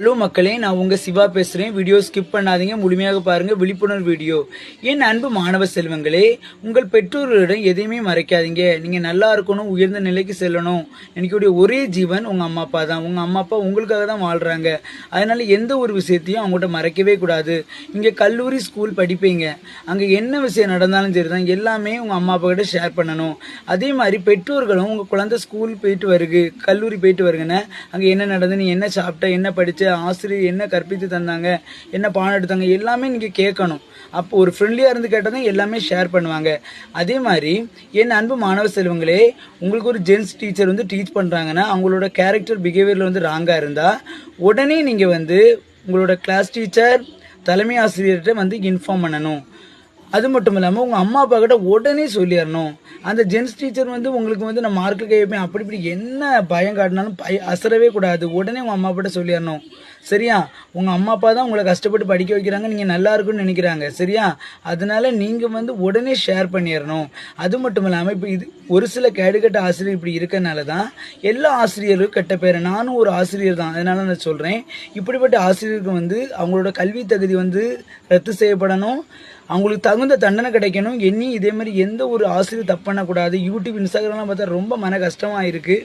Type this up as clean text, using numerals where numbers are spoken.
Hello மக்களே, நான் உங்க சிவா பேசுறேன். வீடியோ ஸ்கிப் பண்ணாதீங்க, முழுமையாக பாருங்க. விழிப்புணர்வு வீடியோ. என் அன்பு மாணவ செல்வங்களே, உங்கள் பெற்றோர்களிடம் எதையுமே மறைக்காதீங்க. நீங்க நல்லா இருக்கணும், உயர்ந்த நிலைக்கு செல்லணும். நினைக்கக்கூடிய ஒரே ஜீவன் உங்க அம்மா அப்பா தான். உங்க அம்மா அப்பா உங்களுக்காக தான் வாழ்றாங்க. அதனால எந்த ஒரு விஷயத்தையும் அவங்ககிட்ட மறைக்கவே கூடாது. இங்க கல்லூரி ஸ்கூல் படிப்பீங்க, அங்க என்ன விஷயம் நடந்தாலும் சரிதான், எல்லாமே உங்க அம்மா அப்பா கிட்ட ஷேர் பண்ணணும். அதே மாதிரி பெற்றோர்களும் உங்க குழந்தை ஸ்கூல் போயிட்டு வருது, கல்லூரி போயிட்டு வருங்கன்னா அங்க என்ன நடந்து, நீ என்ன சாப்பிட்ட, என்ன படிச்ச, ஆசிரியர் என்ன கற்பித்து தந்தாங்க, என்ன பாடம் எடுத்தாங்க, எல்லாமே நீங்கள் கேட்கணும். அப்போ ஒரு ஃப்ரெண்ட்லியாக இருந்து கேட்டால் தான் எல்லாமே ஷேர் பண்ணுவாங்க. அதே மாதிரி என் அன்பு மாணவ செல்வங்களே, உங்களுக்கு ஒரு ஜென்ஸ் டீச்சர் வந்து டீச் பண்ணுறாங்கன்னா அவங்களோட கேரக்டர் பிஹேவியரில் வந்து ராங்காக இருந்தால் உடனே நீங்கள் வந்து உங்களோட கிளாஸ் டீச்சர், தலைமை ஆசிரியர்கிட்ட வந்து இன்ஃபார்ம் பண்ணணும். அது மட்டும் இல்லாமல் உங்கள் அம்மா அப்பா கிட்ட உடனே சொல்லிடணும். அந்த ஜென்ஸ் டீச்சர் வந்து உங்களுக்கு வந்து நான் மார்க்கு கேட்பேன் அப்படி இப்படி என்ன பயம் காட்டினாலும் அசரவே கூடாது. உடனே உங்கள் அம்மா அப்பாட்ட சொல்லிடணும். சரியா? உங்கள் அம்மா அப்பா தான் உங்களை கஷ்டப்பட்டு படிக்க வைக்கிறாங்க, நீங்கள் நல்லா இருக்குன்னு நினைக்கிறாங்க. சரியா? அதனால நீங்கள் வந்து உடனே ஷேர் பண்ணிடணும். அது மட்டும் இல்லாமல் இப்போ இது ஒரு சில கேடுகட்ட ஆசிரியர் இப்படி இருக்கனால தான் எல்லா ஆசிரியர்களும் கெட்ட பேர். நானும் ஒரு ஆசிரியர் தான், அதனால நான் சொல்கிறேன். இப்படிப்பட்ட ஆசிரியருக்கு வந்து அவங்களோட கல்வி தகுதி வந்து ரத்து செய்யப்படணும். அவங்களுக்கு தகுந்த தண்டனை கிடைக்கணும். இதே மாதிரி எந்த ஒரு ஆசிரியர் தப்பு பண்ணக்கூடாது. யூடியூப், இன்ஸ்டாகிராம்லாம் பார்த்தா ரொம்ப மன கஷ்டமாக இருக்குது.